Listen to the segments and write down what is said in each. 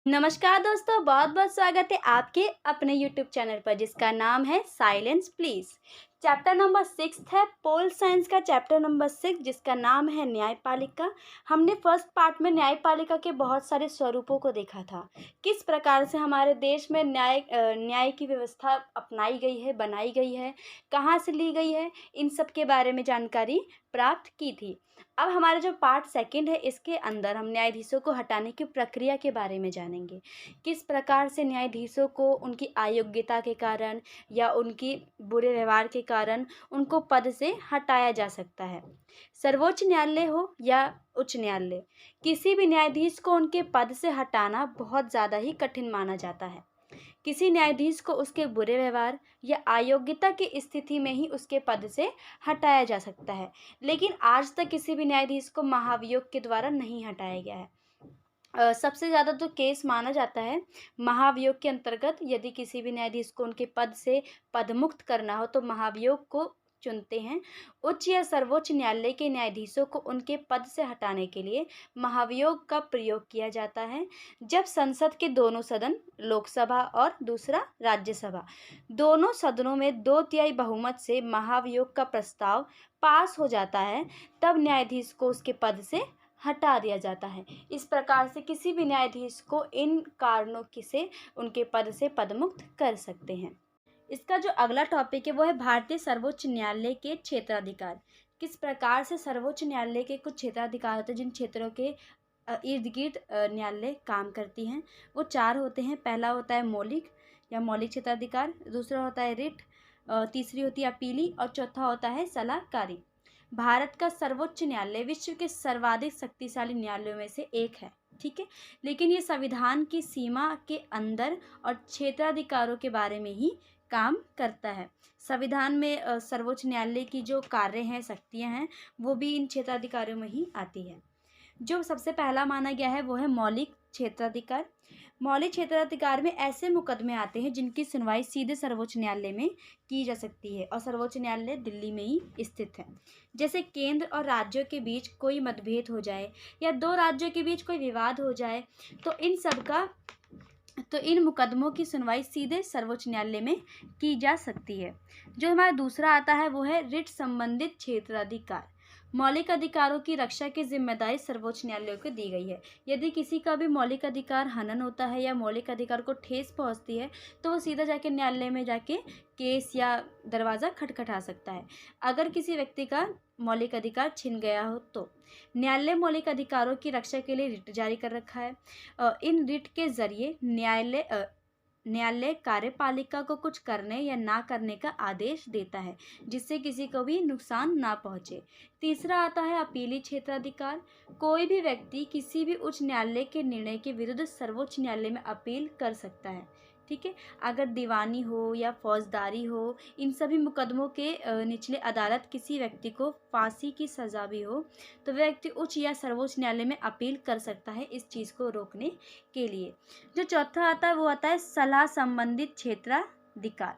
नमस्कार दोस्तों, बहुत बहुत स्वागत है आपके अपने यूट्यूब चैनल पर जिसका नाम है साइलेंस प्लीज। चैप्टर नंबर 6 है पोल साइंस का चैप्टर नंबर 6 जिसका नाम है न्यायपालिका। हमने फर्स्ट पार्ट में न्यायपालिका के बहुत सारे स्वरूपों को देखा था, किस प्रकार से हमारे देश में न्याय की व्यवस्था अपनाई गई है, बनाई गई है, कहाँ से ली गई है, इन सब के बारे में जानकारी प्राप्त की थी। अब हमारा जो पार्ट सेकंड है इसके अंदर हम न्यायाधीशों को हटाने की प्रक्रिया के बारे में जानेंगे। किस प्रकार से न्यायाधीशों को उनकी अयोग्यता के कारण या उनकी बुरे व्यवहार के कारण उनको पद से हटाया जा सकता है। सर्वोच्च न्यायालय हो या उच्च न्यायालय, किसी भी न्यायाधीश को उनके पद से हटाना बहुत ज़्यादा ही कठिन माना जाता है। किसी न्यायाधीश को उसके बुरे व्यवहार या अयोग्यता की स्थिति में ही उसके पद से हटाया जा सकता है, लेकिन आज तक किसी भी न्यायाधीश को महाभियोग के द्वारा नहीं हटाया गया है। सबसे ज़्यादा तो केस माना जाता है महाभियोग के अंतर्गत। यदि किसी भी न्यायाधीश को उनके पद से पदमुक्त करना हो तो महाभियोग को चुनते हैं। उच्च या सर्वोच्च न्यायालय के न्यायाधीशों को उनके पद से हटाने के लिए महाभियोग का प्रयोग किया जाता है जब संसद के दोनों सदन, लोकसभा और दूसरा राज्यसभा, दोनों सदनों में 2/3 बहुमत से महाभियोग का प्रस्ताव पास हो जाता है, तब न्यायाधीश को उसके पद से हटा दिया जाता है। इस प्रकार से किसी भी न्यायाधीश को इन कारणों से उनके पद से पदमुक्त कर सकते हैं। इसका जो अगला टॉपिक है वो है भारतीय सर्वोच्च न्यायालय के क्षेत्राधिकार। किस प्रकार से सर्वोच्च न्यायालय के कुछ क्षेत्राधिकार होते हैं जिन क्षेत्रों के इर्द गिर्द न्यायालय काम करती हैं। वो 4 होते हैं। पहला होता है मौलिक या मौलिक क्षेत्राधिकार, दूसरा होता है रिट, तीसरी होती है अपीली और चौथा होता है सलाहकारी। भारत का सर्वोच्च न्यायालय विश्व के सर्वाधिक शक्तिशाली न्यायालयों में से एक है, ठीक है, लेकिन ये संविधान की सीमा के अंदर और क्षेत्राधिकारों के बारे में ही काम करता है। संविधान में सर्वोच्च न्यायालय की जो कार्य हैं, शक्तियां हैं, वो भी इन क्षेत्राधिकारों में ही आती है। जो सबसे पहला माना गया है वो है मौलिक क्षेत्राधिकार। मौलिक क्षेत्राधिकार में ऐसे मुकदमे आते हैं जिनकी सुनवाई सीधे सर्वोच्च न्यायालय में की जा सकती है और सर्वोच्च न्यायालय दिल्ली में ही स्थित है। जैसे केंद्र और राज्यों के बीच कोई मतभेद हो जाए या 2 राज्यों के बीच कोई विवाद हो जाए तो इन मुकदमों की सुनवाई सीधे सर्वोच्च न्यायालय में की जा सकती है। जो हमारा दूसरा आता है वो है रिट संबंधित क्षेत्राधिकार। मौलिक अधिकारों की रक्षा की जिम्मेदारी सर्वोच्च न्यायालय को दी गई है। यदि किसी का भी मौलिक अधिकार हनन होता है या मौलिक अधिकार को ठेस पहुंचती है तो वो सीधा जाके न्यायालय में जाके केस या दरवाज़ा खटखटा सकता है। अगर किसी व्यक्ति का मौलिक अधिकार छिन गया हो तो न्यायालय मौलिक अधिकारों की रक्षा के लिए रिट जारी कर रखा है। इन रिट के जरिए न्यायालय कार्यपालिका को कुछ करने या ना करने का आदेश देता है जिससे किसी को भी नुकसान ना पहुंचे। तीसरा आता है अपीली क्षेत्राधिकार। कोई भी व्यक्ति किसी भी उच्च न्यायालय के निर्णय के विरुद्ध सर्वोच्च न्यायालय में अपील कर सकता है, ठीक है। अगर दीवानी हो या फौजदारी हो, इन सभी मुकदमों के निचले अदालत किसी व्यक्ति को फांसी की सज़ा भी हो तो व्यक्ति उच्च या सर्वोच्च न्यायालय में अपील कर सकता है इस चीज़ को रोकने के लिए। जो चौथा आता है वो आता है सलाह संबंधित क्षेत्राधिकार।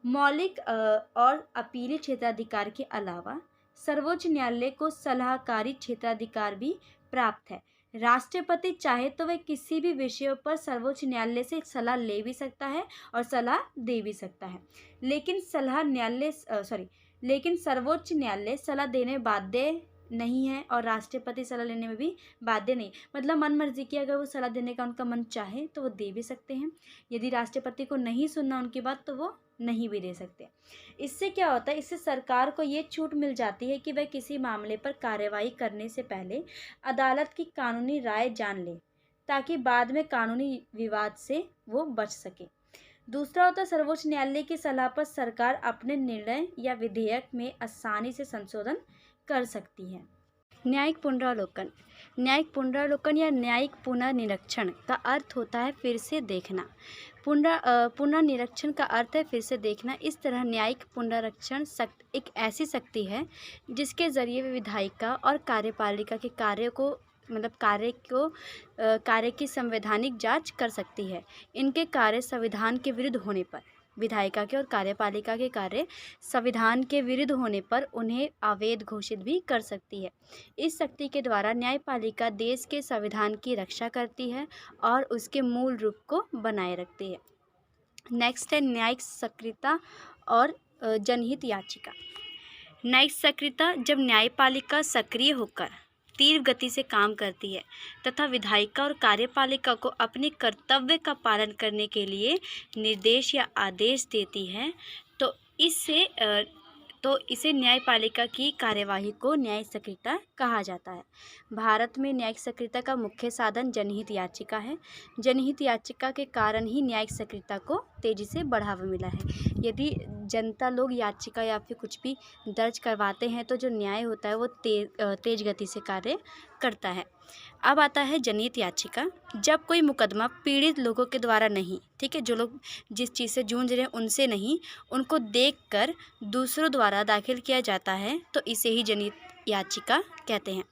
मौलिक और अपीली क्षेत्राधिकार के अलावा सर्वोच्च न्यायालय को सलाहकारी क्षेत्राधिकार भी प्राप्त है। राष्ट्रपति चाहे तो वह किसी भी विषयों पर सर्वोच्च न्यायालय से सलाह ले भी सकता है और सलाह दे भी सकता है, लेकिन सर्वोच्च न्यायालय सलाह देने में बाध्य नहीं है और राष्ट्रपति सलाह लेने में भी बाध्य नहीं। मतलब मन मर्जी की अगर वो सलाह देने का उनका मन चाहे तो वो दे भी सकते हैं। यदि राष्ट्रपति को नहीं सुनना उनकी बात तो वो नहीं भी दे सकते। इससे क्या होता है, इससे सरकार को ये छूट मिल जाती है कि वह किसी मामले पर कार्रवाई करने से पहले अदालत की कानूनी राय जान ले ताकि बाद में कानूनी विवाद से वो बच सके। दूसरा होता है सर्वोच्च न्यायालय की सलाह पर सरकार अपने निर्णय या विधेयक में आसानी से संशोधन कर सकती है। न्यायिक पुनरावलोकन। न्यायिक पुनरावलोकन या न्यायिक पुनर्निरीक्षण का अर्थ होता है फिर से देखना। पुनर्निरीक्षण का अर्थ है फिर से देखना। इस तरह न्यायिक पुनरीक्षण एक ऐसी शक्ति है जिसके जरिए विधायिका और कार्यपालिका के कार्य की संवैधानिक जांच कर सकती है, इनके कार्य संविधान के विरुद्ध होने पर। विधायिका के और कार्यपालिका के कार्य संविधान के विरुद्ध होने पर उन्हें अवैध घोषित भी कर सकती है। इस शक्ति के द्वारा न्यायपालिका देश के संविधान की रक्षा करती है और उसके मूल रूप को बनाए रखती है। नेक्स्ट है न्यायिक सक्रियता और जनहित याचिका। न्यायिक सक्रियता जब न्यायपालिका सक्रिय होकर तीव्र गति से काम करती है तथा विधायिका और कार्यपालिका को अपने कर्तव्य का पालन करने के लिए निर्देश या आदेश देती है, तो इसे न्यायपालिका की कार्यवाही को न्यायिक सक्रियता कहा जाता है। भारत में न्यायिक सक्रियता का मुख्य साधन जनहित याचिका है। जनहित याचिका के कारण ही न्यायिक सक्रियता को तेजी से बढ़ावा मिला है। यदि जनता लोग याचिका या फिर कुछ भी दर्ज करवाते हैं तो जो न्याय होता है वो तेज गति से कार्य करता है। अब आता है जनहित याचिका। जब कोई मुकदमा पीड़ित लोगों के द्वारा नहीं, ठीक है, जो लोग जिस चीज़ से जूझ रहे हैं उनसे नहीं, उनको देखकर दूसरों द्वारा दाखिल किया जाता है तो इसे ही जनहित याचिका कहते हैं।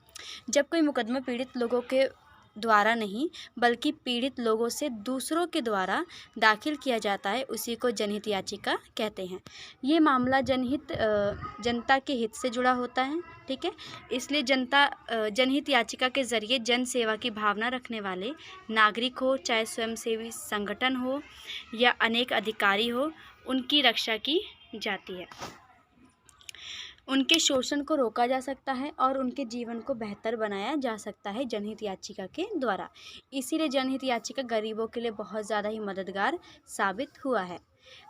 जब कोई मुकदमा पीड़ित लोगों के द्वारा नहीं बल्कि पीड़ित लोगों से दूसरों के द्वारा दाखिल किया जाता है उसी को जनहित याचिका कहते हैं। ये मामला जनता के हित से जुड़ा होता है, ठीक है, इसलिए जनहित याचिका के जरिए जन सेवा की भावना रखने वाले नागरिक हो, चाहे स्वयंसेवी संगठन हो या अनेक अधिकारी हो, उनकी रक्षा की जाती है। उनके शोषण को रोका जा सकता है और उनके जीवन को बेहतर बनाया जा सकता है जनहित याचिका के द्वारा। इसीलिए जनहित याचिका गरीबों के लिए बहुत ज़्यादा ही मददगार साबित हुआ है।